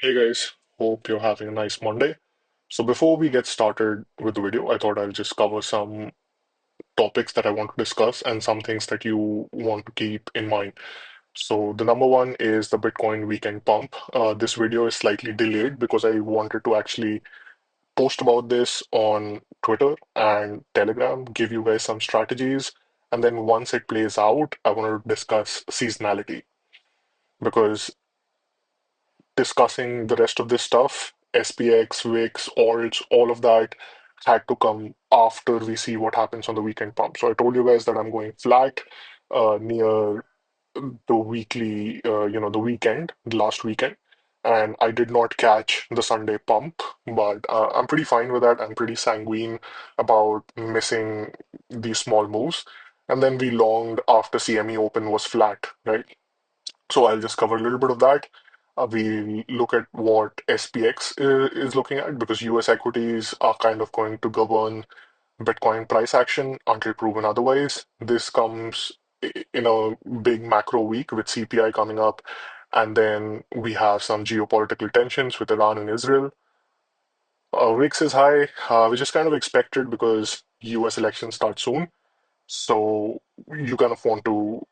Hey guys, hope you're having a nice Monday. So before we get started with the video, I thought I'll just cover some topics that I want to discuss and some things that you want to keep in mind. So the number one is the Bitcoin weekend pump. This video is slightly delayed because I wanted to actually post about this on Twitter and Telegram, give you guys some strategies, and then once it plays out, I want to discuss seasonality because discussing the rest of this stuff, SPX, VIX, alts, all of that had to come after we see what happens on the weekend pump. So I told you guys that I'm going flat near the weekly, the weekend, the last weekend. And I did not catch the Sunday pump, but I'm pretty fine with that. I'm pretty sanguine about missing these small moves. And then we longed after CME Open was flat, right? So I'll just cover a little bit of that. We look at what SPX is looking at because US equities are kind of going to govern Bitcoin price action until proven otherwise. This comes in a big macro week with CPI coming up, and then we have some geopolitical tensions with Iran and Israel. VIX is high, which is kind of expected because US elections start soon. So you kind of want to,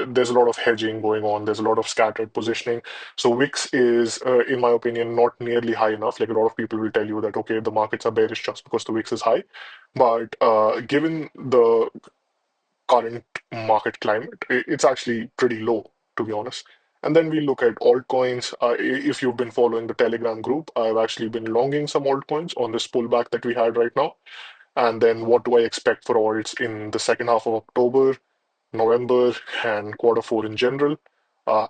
there's a lot of hedging going on. There's a lot of scattered positioning. So VIX is, in my opinion, not nearly high enough. Like a lot of people will tell you that, okay, the markets are bearish just because the VIX is high. But given the current market climate, it's actually pretty low, to be honest. And then we look at altcoins. If you've been following the Telegram group, I've actually been longing some altcoins on this pullback that we had right now. And then what do I expect for alts in the second half of October, November, and quarter four in general?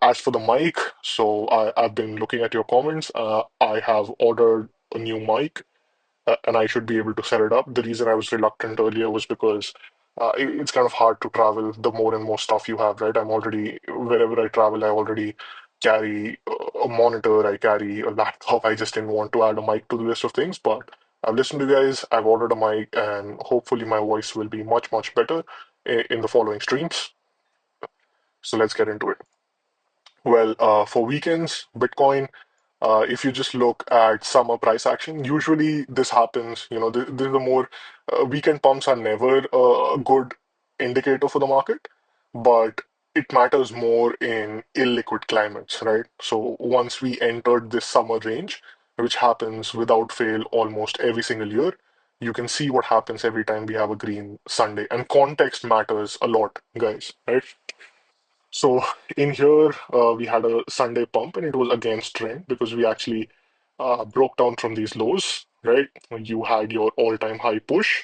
As for the mic, so I've been looking at your comments. I have ordered a new mic and I should be able to set it up. The reason I was reluctant earlier was because it's kind of hard to travel the more and more stuff you have, right? I'm already, wherever I travel, I already carry a monitor, I carry a laptop. I just didn't want to add a mic to the list of things, but I've listened to you guys, I've ordered a mic, and hopefully my voice will be much, much better in the following streams. So let's get into it. Well, for weekends, Bitcoin, if you just look at summer price action, usually this happens, this is the more weekend pumps are never a good indicator for the market, but it matters more in illiquid climates, right? So once we entered this summer range, which happens without fail almost every single year, you can see what happens every time we have a green Sunday. And context matters a lot, guys, right? So in here, we had a Sunday pump and it was against trend because we actually broke down from these lows, right? You had your all-time high push,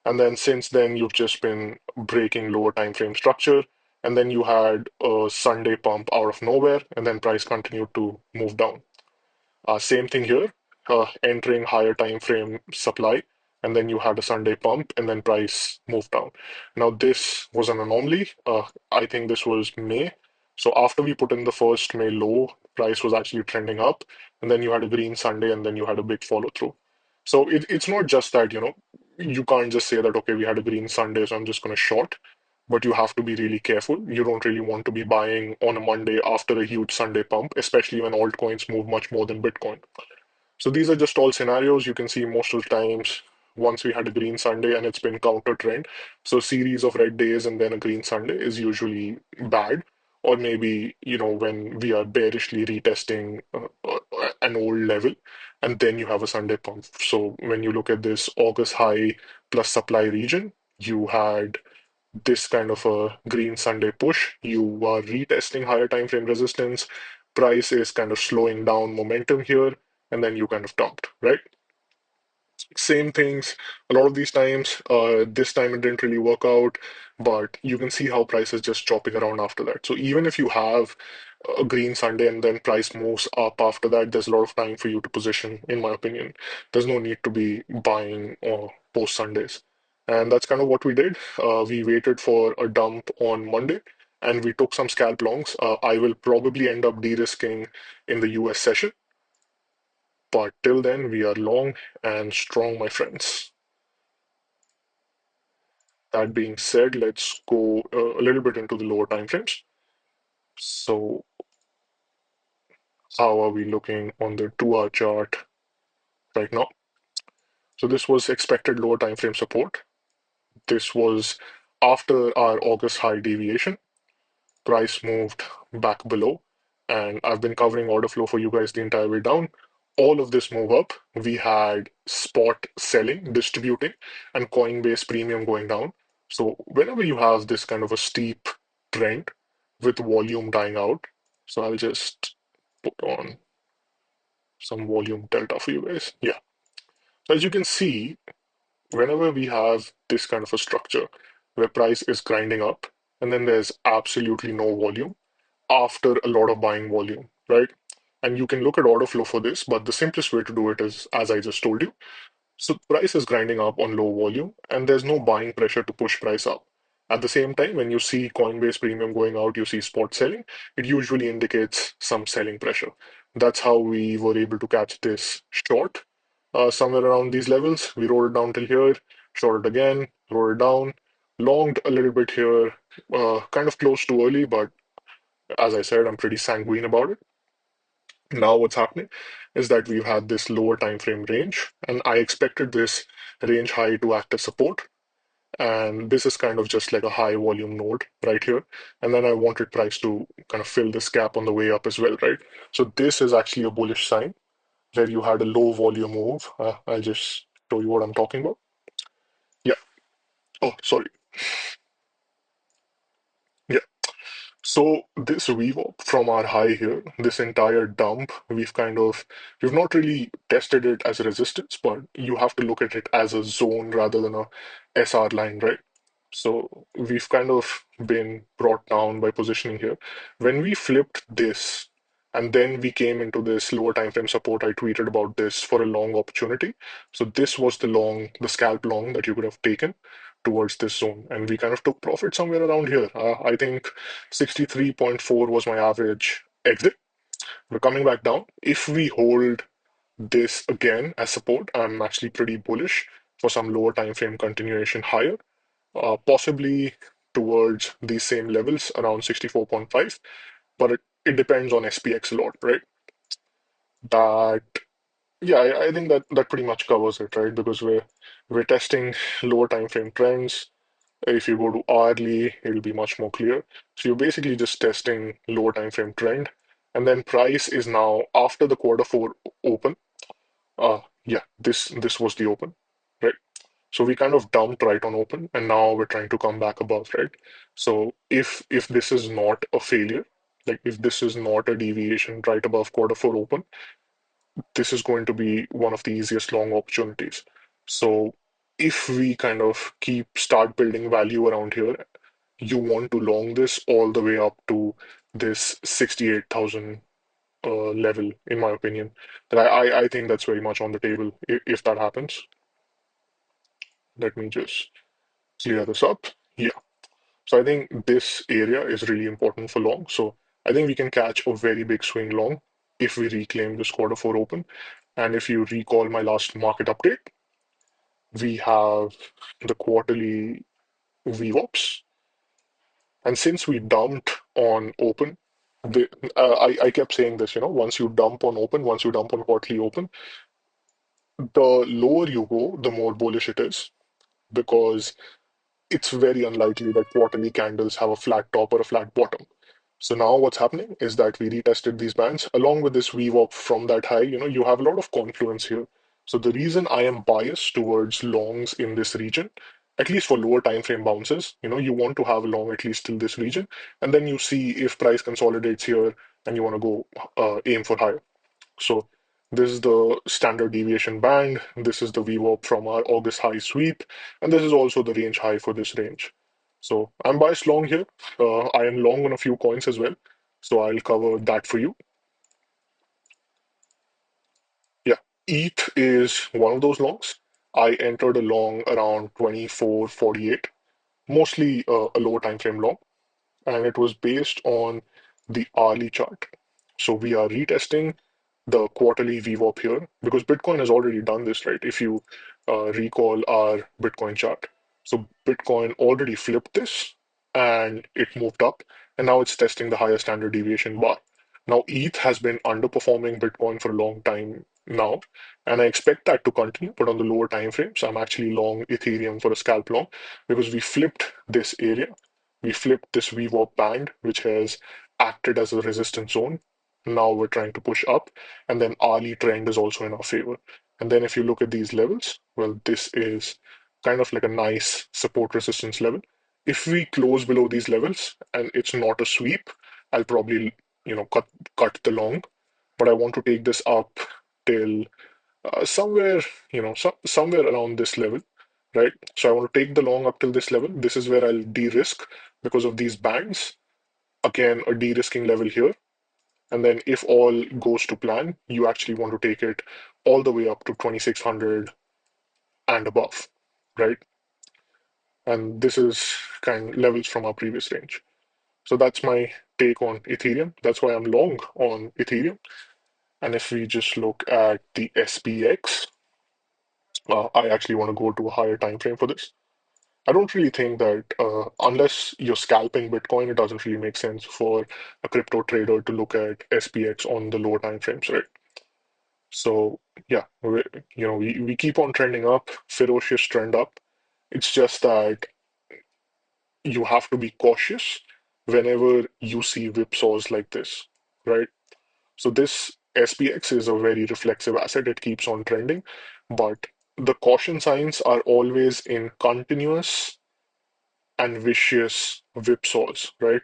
and then since then you've just been breaking lower time frame structure, and then you had a Sunday pump out of nowhere, and then price continued to move down. Same thing here, entering higher time frame supply, and then you had a Sunday pump, and then price moved down. Now this was an anomaly. I think this was May. So after we put in the first May low, price was actually trending up, and then you had a green Sunday, and then you had a big follow through. So it's not just that, you can't just say that, okay, we had a green Sunday, so I'm just going to short. But you have to be really careful. You don't really want to be buying on a Monday after a huge Sunday pump, especially when altcoins move much more than Bitcoin. So these are just all scenarios you can see most of the times once we had a green Sunday and it's been counter trend. So series of red days and then a green Sunday is usually bad. Or maybe, when we are bearishly retesting an old level and then you have a Sunday pump. So when you look at this August high plus supply region, you had this kind of a green Sunday push. You are retesting higher time frame resistance. Price is kind of slowing down momentum here, and then you kind of dumped, right? Same things a lot of these times. This time it didn't really work out, but you can see how price is just chopping around after that. So even if you have a green Sunday and then price moves up after that, there's a lot of time for you to position, in my opinion. There's no need to be buying or post Sundays. And that's kind of what we did. We waited for a dump on Monday and we took some scalp longs. I will probably end up de-risking in the US session, but till then, we are long and strong, my friends. That being said, let's go a little bit into the lower time frames. So How are we looking on the 2-hour chart right now? So this was expected lower time frame support. This was after our August high deviation. Price moved back below, and I've been covering order flow for you guys the entire way down. All of this move up, we had spot selling, distributing, and Coinbase premium going down. So whenever you have this kind of a steep trend with volume dying out, so I'll just put on some volume delta for you guys. Yeah. So as you can see, whenever we have this kind of a structure where price is grinding up and then there's absolutely no volume after a lot of buying volume, right? And you can look at order flow for this, but the simplest way to do it is as I just told you. So price is grinding up on low volume and there's no buying pressure to push price up. At the same time, when you see Coinbase premium going out, you see spot selling, it usually indicates some selling pressure. That's how we were able to catch this short somewhere around these levels. We rolled it down till here, shorted again, rolled it down, longed a little bit here, kind of close too early, but as I said, I'm pretty sanguine about it. Now, what's happening is that we've had this lower time frame range, and I expected this range high to act as support. And this is kind of just like a high volume node right here. And then I wanted price to kind of fill this gap on the way up as well, right? So this is actually a bullish sign where you had a low volume move. I'll just show you what I'm talking about. Yeah. Oh, sorry. Yeah. So this VWAP from our high here, this entire dump, we've not really tested it as a resistance, but you have to look at it as a zone rather than a SR line, right? So we've kind of been brought down by positioning here. When we flipped this and then we came into this lower time frame support, I tweeted about this for a long opportunity. So this was the long, the scalp long that you could have taken towards this zone. And we kind of took profit somewhere around here. I think 63.4 was my average exit. We're coming back down. If we hold this again as support, I'm actually pretty bullish for some lower time frame continuation higher, possibly towards these same levels around 64.5. But it depends on SPX a lot, right? That yeah, I think that pretty much covers it, right? Because we're testing lower time frame trends. If you go to hourly, it'll be much more clear. So you're basically just testing lower time frame trend. And then price is now after the quarter four open. Yeah, this was the open, right? So we kind of dumped right on open, and now we're trying to come back above, right? So if this is not a failure, like if this is not a deviation right above quarter four open, this is going to be one of the easiest long opportunities. So if we kind of start building value around here, you want to long this all the way up to this 68,000 level, in my opinion. And I think that's very much on the table if that happens. Let me just clear this up. Yeah. So I think this area is really important for long. So I think we can catch a very big swing long if we reclaim this quarter four open. And if you recall my last market update, we have the quarterly VWAPs. And since we dumped on open, I kept saying this, once you dump on open, once you dump on quarterly open, the lower you go, the more bullish it is because it's very unlikely that quarterly candles have a flat top or a flat bottom. So now what's happening is that we retested these bands along with this VWAP from that high. You have a lot of confluence here. So the reason I am biased towards longs in this region, at least for lower time frame bounces, you want to have a long at least till this region, and then you see if price consolidates here and you want to go aim for higher. So this is the standard deviation band. This is the VWAP from our August high sweep, and this is also the range high for this range. So I'm biased long here. I am long on a few coins as well. So I'll cover that for you. Yeah, ETH is one of those longs. I entered a long around 24.48, mostly a lower time frame long, and it was based on the hourly chart. So we are retesting the quarterly VWAP here because Bitcoin has already done this, right? If you recall our Bitcoin chart. So Bitcoin already flipped this and it moved up, and now it's testing the higher standard deviation bar. Now, ETH has been underperforming Bitcoin for a long time now, and I expect that to continue, but on the lower time frame. So I'm actually long Ethereum for a scalp long because we flipped this area. We flipped this VWAP band, which has acted as a resistance zone. Now we're trying to push up, and then hourly trend is also in our favor. And then if you look at these levels, well, this is kind of like a nice support resistance level. If we close below these levels and it's not a sweep, I'll probably cut the long, but I want to take this up till somewhere somewhere around this level, right? So I want to take the long up till this level. This is where I'll de-risk because of these bands. Again, a de-risking level here, and then if all goes to plan, you actually want to take it all the way up to 2600 and above, right? And this is kind of levels from our previous range. So that's my take on Ethereum. That's why I'm long on Ethereum. And if we just look at the SPX, I actually want to go to a higher time frame for this. I don't really think that unless you're scalping Bitcoin, it doesn't really make sense for a crypto trader to look at SPX on the lower time frames, right? So yeah, we keep on trending up, ferocious trend up. It's just that you have to be cautious whenever you see whipsaws like this, right? So this SPX is a very reflexive asset. It keeps on trending, but the caution signs are always in continuous and vicious whipsaws, right?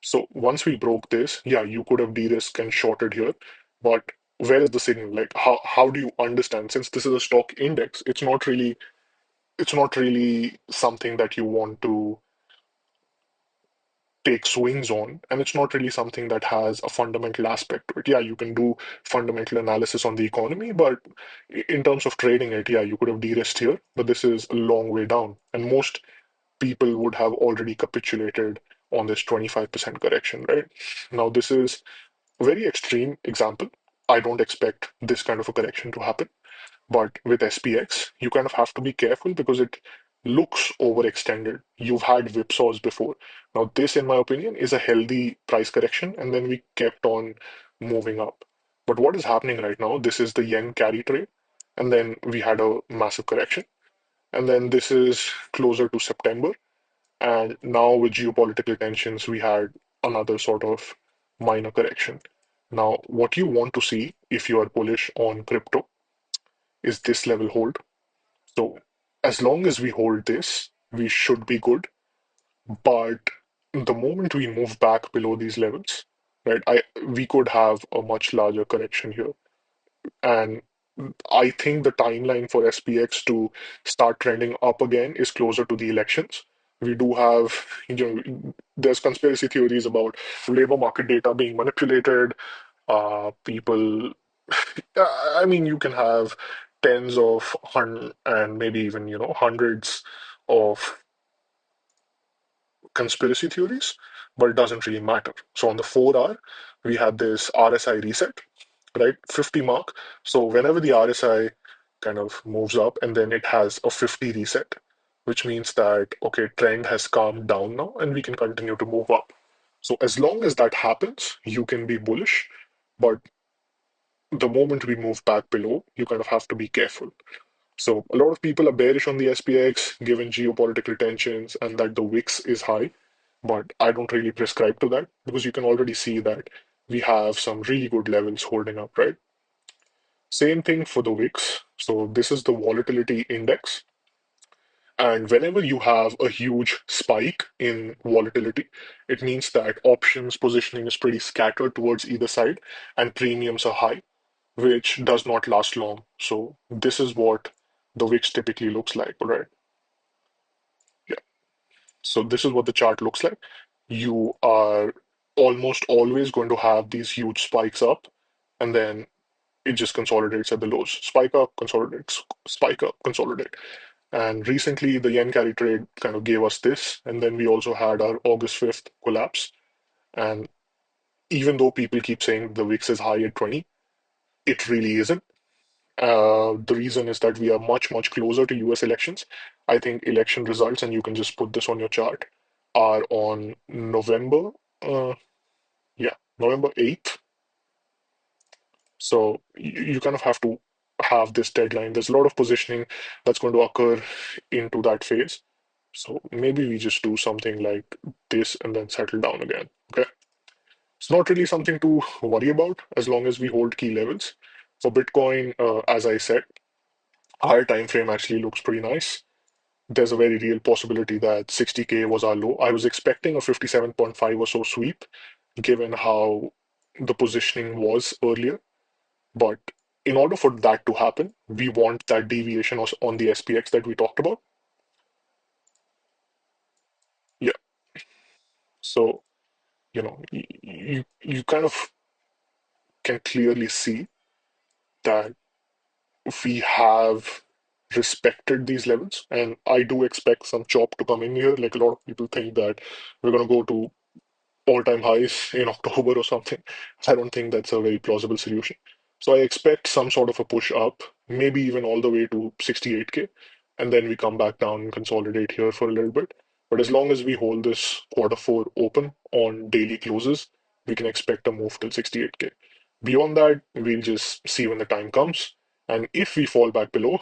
So once we broke this, yeah, you could have de-risked and shorted here, but where is the signal? Like how do you understand? Since this is a stock index, it's not really something that you want to take swings on, and it's not really something that has a fundamental aspect to it. Yeah, you can do fundamental analysis on the economy, but in terms of trading it, yeah, you could have de-risked here, but this is a long way down, and most people would have already capitulated on this 25% correction, right? Now, this is a very extreme example. I don't expect this kind of a correction to happen. But with SPX, you kind of have to be careful because it looks overextended. You've had whipsaws before. Now, this, in my opinion, is a healthy price correction, and then we kept on moving up. But what is happening right now? This is the yen carry trade, and then we had a massive correction. And then this is closer to September. And now with geopolitical tensions, we had another sort of minor correction. Now, what you want to see if you are bullish on crypto is this level hold. So as long as we hold this, we should be good. But the moment we move back below these levels, right, we could have a much larger correction here. And I think the timeline for SPX to start trending up again is closer to the elections. We do have, there's conspiracy theories about labor market data being manipulated. People I mean, you can have tens of and maybe even, hundreds of conspiracy theories, but it doesn't really matter. So on the 4 hour, we had this RSI reset, right? 50 mark. So whenever the RSI kind of moves up and then it has a 50 reset, which means that, okay, trend has calmed down now and we can continue to move up. So as long as that happens, you can be bullish. But the moment we move back below, you kind of have to be careful. So a lot of people are bearish on the SPX given geopolitical tensions and that the VIX is high, but I don't really prescribe to that because you can already see that we have some really good levels holding up, right? Same thing for the VIX. So this is the volatility index. And whenever you have a huge spike in volatility, it means that options positioning is pretty scattered towards either side and premiums are high, which does not last long. So this is what the VIX typically looks like, right? Yeah. So this is what the chart looks like. You are almost always going to have these huge spikes up, and then it just consolidates at the lows. Spike up, consolidates, spike up, consolidate. And recently, the yen carry trade kind of gave us this, and then we also had our August 5th collapse. And even though people keep saying the VIX is high at 20, it really isn't. The reason is that we are much, much closer to US elections. I think election results, and you can just put this on your chart, are on November, uh, yeah, November 8th. So you kind of have to have this deadline. There's a lot of positioning that's going to occur into that phase. So maybe we just do something like this and then settle down again. Okay. It's not really something to worry about as long as we hold key levels. For Bitcoin, as I said, higher time frame actually looks pretty nice. There's a very real possibility that 60K was our low. I was expecting a 57.5 or so sweep, given how the positioning was earlier. But in order for that to happen, we want that deviation on the SPX that we talked about. Yeah. So, you kind of can clearly see that we have respected these levels. And I do expect some chop to come in here. Like a lot of people think that we're going to go to all-time highs in October or something. I don't think that's a very plausible solution. So I expect some sort of a push up, maybe even all the way to 68K, and then we come back down and consolidate here for a little bit. But as long as we hold this quarter four open on daily closes, we can expect a move till 68K. Beyond that, we'll just see when the time comes. And if we fall back below,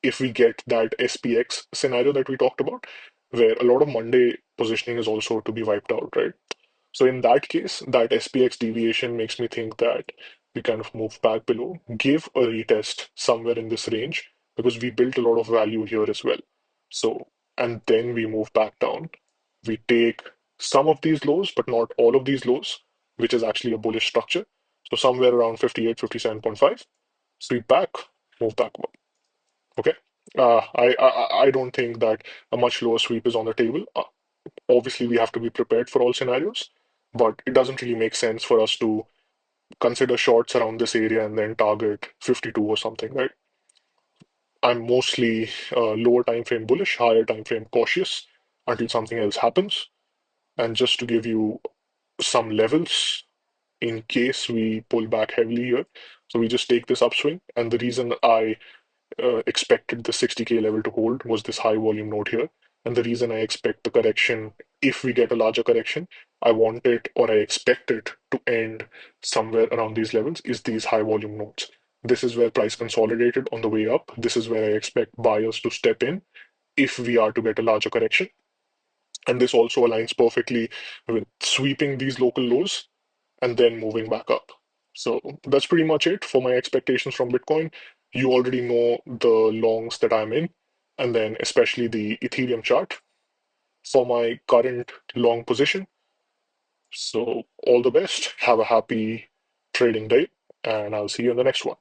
if we get that SPX scenario that we talked about, where a lot of Monday positioning is also to be wiped out, right? So in that case, that SPX deviation makes me think that we kind of move back below, give a retest somewhere in this range, because we built a lot of value here as well. So, and then we move back down. We take some of these lows, but not all of these lows, which is actually a bullish structure. So somewhere around 58, 57.5, sweep back, move back up. Okay. I don't think that a much lower sweep is on the table. Obviously, we have to be prepared for all scenarios, but it doesn't really make sense for us to consider shorts around this area and then target 52 or something, right? I'm mostly lower time frame bullish, higher time frame cautious until something else happens. And just to give you some levels in case we pull back heavily here. So we just take this upswing. And the reason I expected the 60K level to hold was this high volume node here. And the reason I expect the correction, if we get a larger correction, I want it or I expect it to end somewhere around these levels is these high volume nodes. This is where price consolidated on the way up. This is where I expect buyers to step in if we are to get a larger correction. And this also aligns perfectly with sweeping these local lows and then moving back up. So that's pretty much it for my expectations from Bitcoin. You already know the longs that I'm in, and then especially the Ethereum chart for my current long position. So all the best. Have a happy trading day, and I'll see you in the next one.